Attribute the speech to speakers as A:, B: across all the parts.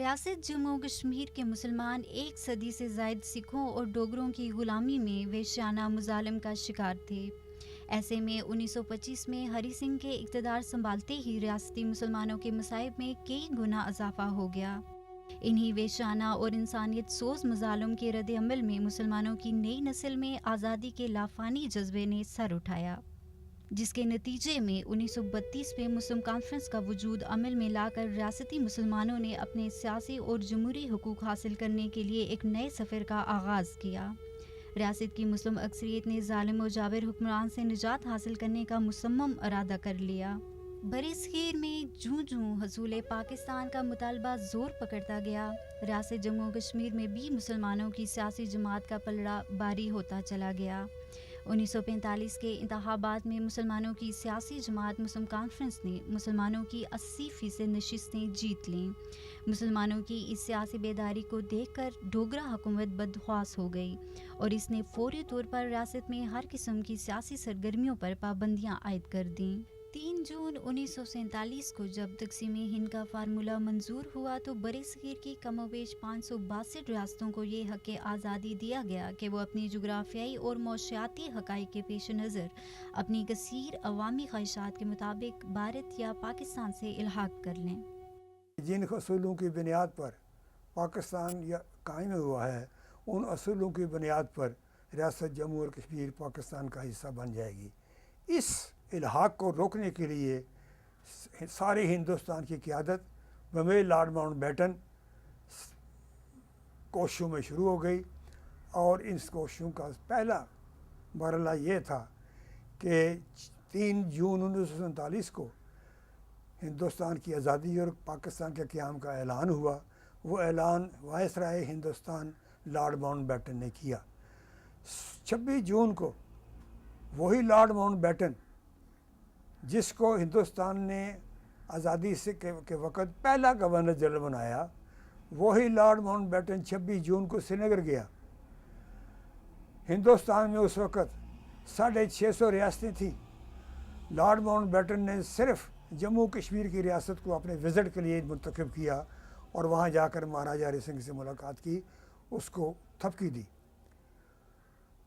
A: ریاست جموں و کشمیر کے مسلمان ایک صدی سے زائد سکھوں اور ڈوگروں کی غلامی میں وحشیانہ مظالم کا شکار تھے۔ ایسے میں 1925 میں ہری سنگھ کے اقتدار سنبھالتے ہی ریاستی مسلمانوں کے مصائب میں کئی گنا اضافہ ہو گیا۔ انہی وحشیانہ اور انسانیت سوز مظالم کے رد عمل میں مسلمانوں کی نئی نسل میں آزادی کے لافانی جذبے نے سر اٹھایا، جس کے نتیجے میں 1932 میں مسلم کانفرنس کا وجود عمل میں لا کر ریاستی مسلمانوں نے اپنے سیاسی اور جمہوری حقوق حاصل کرنے کے لیے ایک نئے سفر کا آغاز کیا۔ ریاست کی مسلم اکثریت نے ظالم و جابر حکمران سے نجات حاصل کرنے کا مصمم ارادہ کر لیا۔ برصغیر میں جوں جوں حصول پاکستان کا مطالبہ زور پکڑتا گیا، ریاست جموں و کشمیر میں بھی مسلمانوں کی سیاسی جماعت کا پلڑا باری ہوتا چلا گیا۔ 1945 کے انتخابات میں مسلمانوں کی سیاسی جماعت مسلم کانفرنس نے مسلمانوں کی 80% نشستیں جیت لیں۔ مسلمانوں کی اس سیاسی بیداری کو دیکھ کر ڈوگرا حکومت بدحواس ہو گئی اور اس نے فوری طور پر ریاست میں ہر قسم کی سیاسی سرگرمیوں پر پابندیاں عائد کر دیں۔ 3 جون 1947 کو جب تقسیم ہند کا فارمولہ منظور ہوا تو برصغیر کی کم و بیش 562 ریاستوں کو یہ حق آزادی دیا گیا کہ وہ اپنی جغرافیائی اور معاشیاتی حقائق کے پیش نظر اپنی کثیر عوامی خواہشات کے مطابق بھارت یا پاکستان سے الحاق کر لیں۔
B: جن اصولوں کی بنیاد پر پاکستان قائم ہوا ہے، ان اصولوں کی بنیاد پر ریاست جموں اور کشمیر پاکستان کا حصہ بن جائے گی۔ اس الحاق کو روکنے کے لیے سارے ہندوستان کی قیادت بمیل لارڈ ماؤنٹ بیٹن کوششوں میں شروع ہو گئی، اور اس کوششوں کا پہلا مرحلہ یہ تھا کہ 3 جون 1947 کو ہندوستان کی آزادی اور پاکستان کے قیام کا اعلان ہوا۔ وہ اعلان viceroy Hindustan Lord Mountbatten نے کیا۔ 26 جون کو وہی لارڈ ماؤنٹ بیٹن، جس کو ہندوستان نے آزادی سے کے وقت پہلا گورنر جنرل بنایا، وہی لارڈ ماؤنٹ بیٹن 26 جون کو سری نگر گیا۔ ہندوستان میں اس وقت 650 ریاستیں تھیں۔ لارڈ ماؤنٹ بیٹن نے صرف جموں کشمیر کی ریاست کو اپنے وزٹ کے لیے منتخب کیا اور وہاں جا کر مہاراجہ ہری سنگھ سے ملاقات کی، اس کو تھپکی دی۔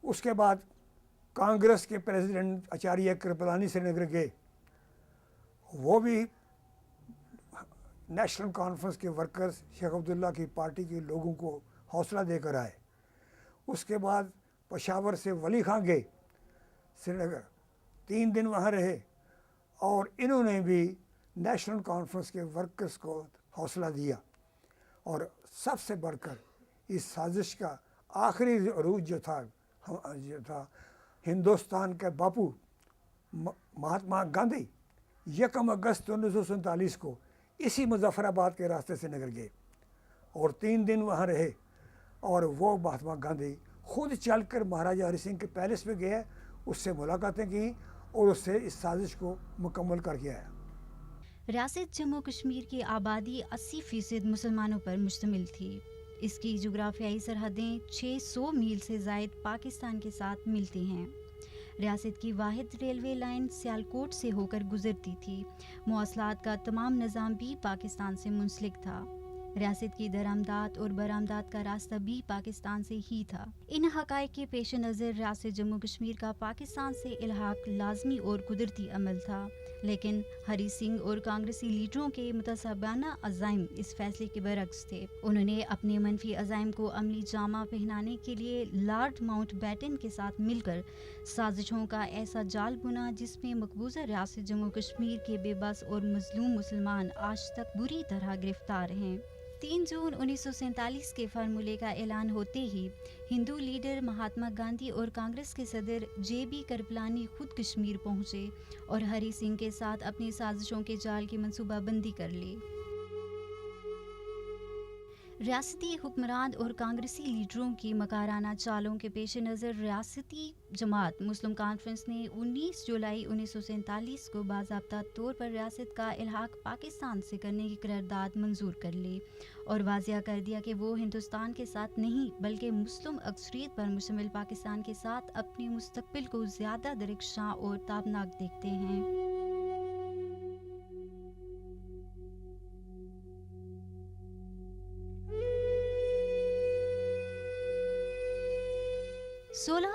B: اس کے بعد کانگریس کے پریزیڈنٹ آچاریہ کرپلانی سری نگر گئے، وہ بھی نیشنل کانفرنس کے ورکرز شیخ عبداللہ کی پارٹی کے لوگوں کو حوصلہ دے کر آئے۔ اس کے بعد پشاور سے ولی خان گئے سری نگر، 3 دن وہاں رہے، اور انہوں نے بھی نیشنل کانفرنس کے ورکرز کو حوصلہ دیا۔ اور سب سے بڑھ کر اس سازش کا آخری عروج جو تھا ہندوستان کے باپو مہاتما گاندھی 1 اگست 1947 کو اسی مظفر آباد کے راستے سے نکل گئے اور 3 دن وہاں رہے، اور وہ مہاتما گاندھی خود چل کر مہاراجہ ہری سنگھ کے پیلس میں گئے، اس سے ملاقاتیں کی اور اس سے اس سازش کو مکمل کر کے آیا۔
A: ریاست جموں کشمیر کی آبادی 80% مسلمانوں پر مشتمل تھی۔ اس کی جغرافیائی سرحدیں 600 میل سے زائد پاکستان کے ساتھ ملتی ہیں۔ ریاست کی واحد ریلوے لائن سیالکوٹ سے ہو کر گزرتی تھی۔ مواصلات کا تمام نظام بھی پاکستان سے منسلک تھا۔ ریاست کی درآمدات اور برآمدات کا راستہ بھی پاکستان سے ہی تھا۔ ان حقائق کے پیش نظر ریاست جموں کشمیر کا پاکستان سے الحاق لازمی اور قدرتی عمل تھا، لیکن ہری سنگھ اور کانگریسی لیڈروں کے متصابانہ عزائم اس فیصلے کے برعکس تھے۔ انہوں نے اپنے منفی عزائم کو عملی جامہ پہنانے کے لیے لارڈ ماؤنٹ بیٹن کے ساتھ مل کر سازشوں کا ایسا جال بنا جس میں مقبوضہ ریاست جموں کشمیر کے بے بس اور مظلوم مسلمان آج تک بری طرح گرفتار ہیں۔ 3 جون 1947 کے فارمولے کا اعلان ہوتے ہی ہندو لیڈر مہاتما گاندھی اور کانگریس کے صدر جے بی کرپلانی خود کشمیر پہنچے اور ہری سنگھ کے ساتھ اپنی سازشوں کے جال کی منصوبہ بندی کر لی۔ ریاستی حکمران اور کانگریسی لیڈروں کی مکارانہ چالوں کے پیش نظر ریاستی جماعت مسلم کانفرنس نے 19 جولائی 1947 کو باضابطہ طور پر ریاست کا الحاق پاکستان سے کرنے کی قرارداد منظور کر لی اور واضح کر دیا کہ وہ ہندوستان کے ساتھ نہیں بلکہ مسلم اکثریت پر مشتمل پاکستان کے ساتھ اپنے مستقبل کو زیادہ درخشاں اور تابناک دیکھتے ہیں۔ 16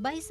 A: 22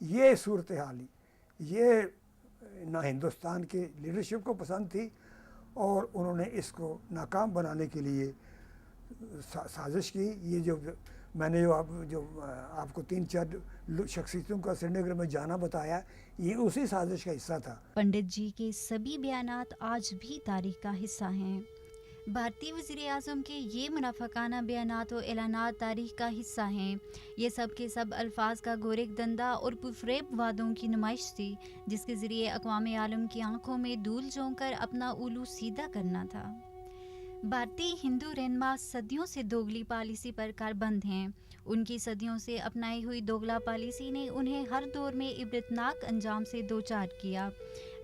B: یہ صورتحالی یہ نہ ہندوستان کے لیڈرشپ کو پسند تھی، اور انہوں نے اس کو ناکام بنانے کے لیے سازش کی. یہ جو میں نے جو آپ کو 3-4 شخصیتوں کا سری نگر میں جانا بتایا، یہ اسی سازش کا حصہ تھا.
A: پنڈت جی کے سبھی بیانات آج بھی تاریخ کا حصہ ہیں. بھارتی وزیر اعظم کے یہ منافقانہ بیانات و اعلانات تاریخ کا حصہ ہیں. یہ سب کے سب الفاظ کا گورکھ دھندا اور پرفریب وعدوں کی نمائش تھی، جس کے ذریعے اقوام عالم کی آنکھوں میں دھول جھونک کر اپنا الو سیدھا کرنا تھا. بھارتی ہندو رہنما صدیوں سے دوگلی پالیسی پر کاربند ہیں. ان کی صدیوں سے اپنائی ہوئی دوگلا پالیسی نے انہیں ہر دور میں عبرتناک انجام سے دوچار کیا.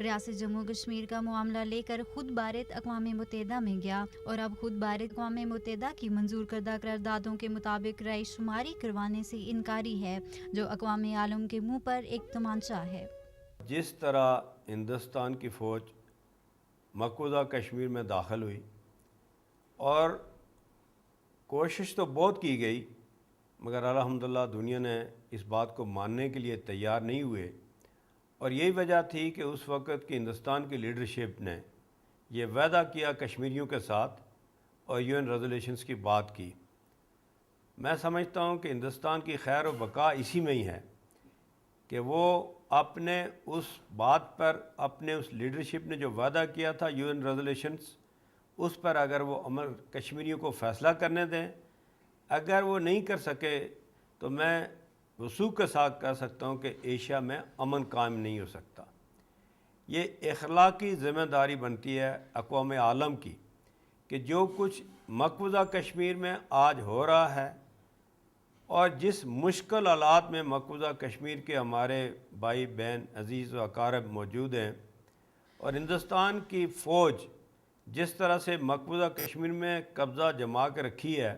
A: ریاست جموں کشمیر کا معاملہ لے کر خود بھارت اقوام متحدہ میں گیا، اور اب خود بھارت اقوام متحدہ کی منظور کردہ قراردادوں کے مطابق رائے شماری کروانے سے انکاری ہے، جو اقوام عالم کے منہ پر ایک تمانچہ ہے.
C: جس طرح ہندوستان کی فوج مقبوضہ کشمیر میں داخل ہوئی، اور کوشش تو بہت کی گئی، مگر الحمدللہ دنیا نے اس بات کو ماننے کے لیے تیار نہیں ہوئے. اور یہی وجہ تھی کہ اس وقت کی ہندوستان کی لیڈرشپ نے یہ وعدہ کیا کشمیریوں کے ساتھ، اور UN ریزولیشنز کی بات کی. میں سمجھتا ہوں کہ ہندوستان کی خیر و بقا اسی میں ہی ہے کہ وہ اپنے اس بات پر، اپنے اس لیڈرشپ نے جو وعدہ کیا تھا UN ریزولیشنز، اس پر اگر وہ عمل کشمیریوں کو فیصلہ کرنے دیں. اگر وہ نہیں کر سکے تو میں وثوق کے ساتھ کہہ سکتا ہوں کہ ایشیا میں امن قائم نہیں ہو سکتا. یہ اخلاقی ذمہ داری بنتی ہے اقوام عالم کی کہ جو کچھ مقبوضہ کشمیر میں آج ہو رہا ہے، اور جس مشکل حالات میں مقبوضہ کشمیر کے ہمارے بھائی بہن عزیز و اقارب موجود ہیں، اور ہندوستان کی فوج جس طرح سے مقبوضہ کشمیر میں قبضہ جما کے رکھی ہے،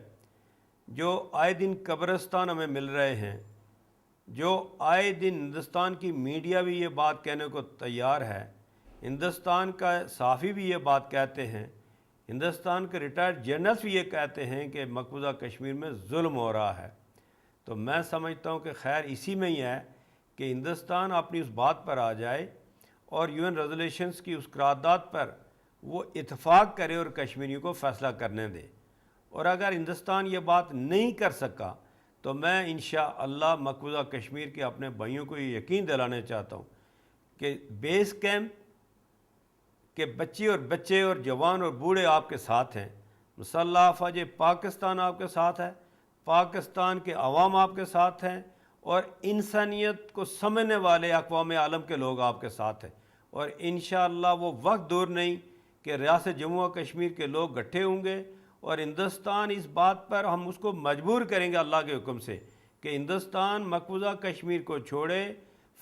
C: جو آئے دن قبرستان ہمیں مل رہے ہیں، جو آئے دن ہندوستان کی میڈیا بھی یہ بات کہنے کو تیار ہے، ہندوستان کا صحافی بھی یہ بات کہتے ہیں، ہندوستان کے ریٹائرڈ جنرلز بھی یہ کہتے ہیں کہ مقبوضہ کشمیر میں ظلم ہو رہا ہے. تو میں سمجھتا ہوں کہ خیر اسی میں ہی ہے کہ ہندوستان اپنی اس بات پر آ جائے اور UN ریزولیشنز کی اس قرارداد پر وہ اتفاق کرے اور کشمیریوں کو فیصلہ کرنے دے. اور اگر ہندوستان یہ بات نہیں کر سکا تو میں انشاءاللہ مقبوضہ کشمیر کے اپنے بھائیوں کو یہ یقین دلانا چاہتا ہوں کہ بیس کیمپ کے بچے اور جوان اور بوڑھے آپ کے ساتھ ہیں، مسلح افواج پاکستان آپ کے ساتھ ہے، پاکستان کے عوام آپ کے ساتھ ہیں، اور انسانیت کو سمجھنے والے اقوام عالم کے لوگ آپ کے ساتھ ہیں. اور انشاءاللہ وہ وقت دور نہیں کہ ریاست جموں و کشمیر کے لوگ گٹھے ہوں گے، اور ہندوستان اس بات پر ہم اس کو مجبور کریں گے اللہ کے حکم سے کہ ہندوستان مقبوضہ کشمیر کو چھوڑے،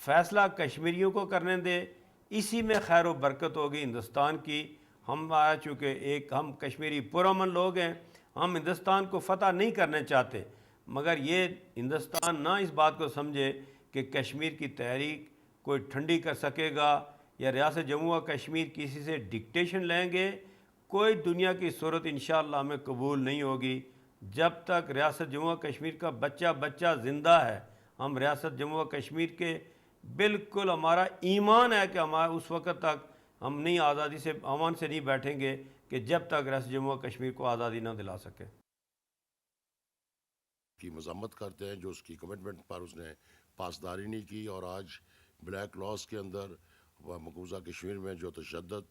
C: فیصلہ کشمیریوں کو کرنے دے. اسی میں خیر و برکت ہوگی ہندوستان کی. ہم چونکہ ہم کشمیری پرامن لوگ ہیں، ہم ہندوستان کو فتح نہیں کرنے چاہتے، مگر یہ ہندوستان نہ اس بات کو سمجھے کہ کشمیر کی تحریک کوئی ٹھنڈی کر سکے گا، یا ریاست جموں و کشمیر کسی سے ڈکٹیشن لیں گے. کوئی دنیا کی صورت انشاءاللہ ہمیں قبول نہیں ہوگی. جب تک ریاست جموں و کشمیر کا بچہ زندہ ہے، ہم ریاست جموں و کشمیر کے بالکل ہمارا ایمان ہے کہ ہمارا اس وقت تک ہم نہیں آزادی سے امن سے نہیں بیٹھیں گے کہ جب تک ریاست جموں و کشمیر کو آزادی نہ دلا سکے.
D: کی مذمت کرتے ہیں جو اس کی کمٹمنٹ پر اس نے پاسداری نہیں کی، اور آج بلیک لاس کے اندر مقبوضہ کشمیر میں جو تشدد،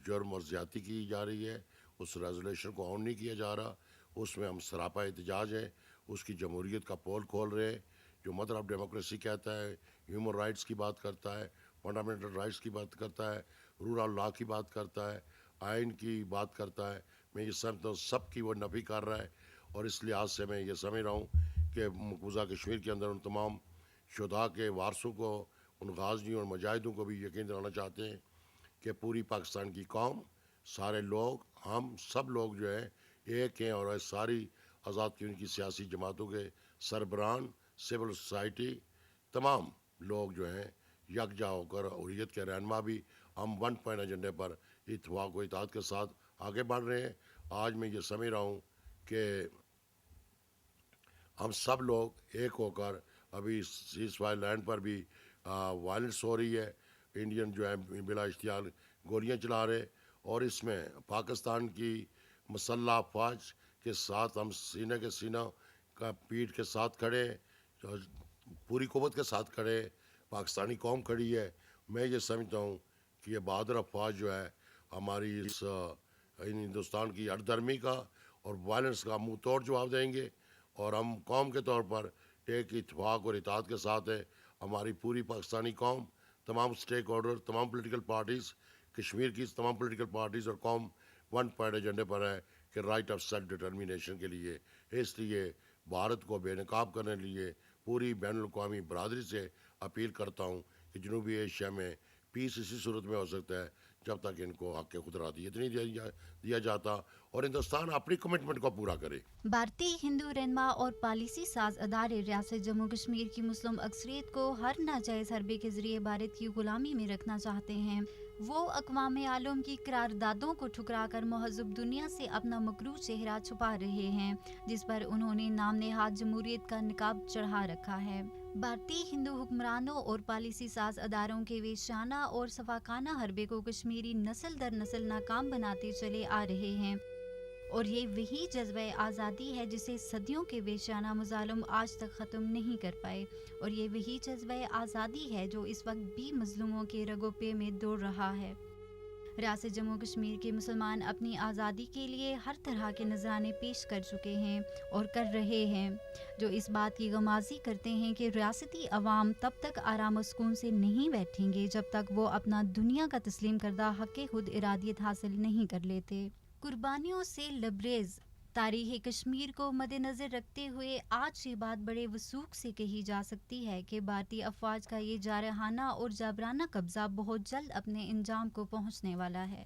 D: جرم اور زیادتی کی جا رہی ہے، اس ریزولیشن کو آن نہیں کیا جا رہا. اس میں ہم سراپا احتجاج ہیں. اس کی جمہوریت کا پول کھول رہے ہیں. جو مدر آف ڈیموکریسی کہتا ہے، ہیومن رائٹس کی بات کرتا ہے، فنڈامنٹل رائٹس کی بات کرتا ہے، رول آف لا کی بات کرتا ہے، آئین کی بات کرتا ہے. میں یہ سمجھتا ہوں سب کی وہ نفی کر رہا ہے. اور اس لحاظ سے میں یہ سمجھ رہا ہوں کہ مقبوضہ کشمیر کے اندر ان تمام شہداء کے وارثوں کو، ان غازیوں اور مجاہدوں کو بھی یقین دلانا چاہتے ہیں کہ پوری پاکستان کی قوم، سارے لوگ، ہم سب لوگ جو ہیں ایک ہیں، اور ساری آزاد کی ان کی سیاسی جماعتوں کے سربراہان، سول سوسائٹی، تمام لوگ جو ہیں یکجا ہو کر، حریت کے رہنما بھی، ہم ون پوائنٹ ایجنڈے پر اتفاق و اتحاد کے ساتھ آگے بڑھ رہے ہیں. آج میں یہ سمجھ رہا ہوں کہ ہم سب لوگ ایک ہو کر ابھی سیز فائر لینڈ پر بھی وائلنس ہو رہی ہے، انڈین جو ہے بلا اشتعال گولیاں چلا رہے، اور اس میں پاکستان کی مسلح افواج کے ساتھ ہم سینے کے سینہ کا پیٹھ کے ساتھ کھڑے، پوری قوت کے ساتھ کھڑے، پاکستانی قوم کھڑی ہے۔ میں یہ سمجھتا ہوں کہ یہ بہادر افواج جو ہے ہماری اس ہندوستان کی ہٹ دھرمی کا اور وائلنس کا منہ توڑ جواب دیں گے، اور ہم قوم کے طور پر ایک اتفاق اور اتحاد کے ساتھ ہے۔ ہماری پوری پاکستانی قوم، تمام سٹیک ہولڈر، تمام پولیٹیکل پارٹیز، کشمیر کی تمام پولیٹیکل پارٹیز اور قوم ون پوائنٹ ایجنڈے پر ہے کہ رائٹ آف سیلف ڈٹرمینیشن کے لیے، اس لیے بھارت کو بے نقاب کرنے کے لیے پوری بین الاقوامی برادری سے اپیل کرتا ہوں کہ جنوبی ایشیا میں پیس اسی صورت میں ہو سکتا ہے جب تک ان کو حق خود ارادیت نہیں دیا جاتا اور ہندوستان اپنی کمٹمنٹ کو پورا کرے۔
A: بھارتی ہندو رہنما اور پالیسی ساز ادارے ریاست جموں کشمیر کی مسلم اکثریت کو ہر ناجائز حربے کے ذریعے بھارت کی غلامی میں رکھنا چاہتے ہیں۔ وہ اقوام عالم کی قراردادوں کو ٹھکرا کر مہذب دنیا سے اپنا مکروہ چہرہ چھپا رہے ہیں، جس پر انہوں نے نام نہاد جمہوریت کا نقاب چڑھا رکھا ہے۔ بھارتی ہندو حکمرانوں اور پالیسی ساز اداروں کے وحشیانہ اور سفاکانہ حربے کو کشمیری نسل در نسل ناکام بناتے چلے آ رہے ہیں، اور یہ وہی جذبہ آزادی ہے جسے صدیوں کے وحشیانہ مظالم آج تک ختم نہیں کر پائے، اور یہ وہی جذبہ آزادی ہے جو اس وقت بھی مظلوموں کے رگوں پہ میں دوڑ رہا ہے۔ ریاست جموں کشمیر کے مسلمان اپنی آزادی کے لیے ہر طرح کے نذرانے پیش کر چکے ہیں اور کر رہے ہیں، جو اس بات کی غمازی کرتے ہیں کہ ریاستی عوام تب تک آرام و سکون سے نہیں بیٹھیں گے جب تک وہ اپنا دنیا کا تسلیم کردہ حق خود ارادیت حاصل نہیں کر لیتے۔ قربانیوں سے لبریز تاریخ کشمیر کو مد نظر رکھتے ہوئے آج یہ بات بڑے وثوق سے کہی جا سکتی ہے کہ بھارتی افواج کا یہ جارحانہ اور جابرانہ قبضہ بہت جلد اپنے انجام کو پہنچنے والا ہے۔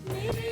E: میرے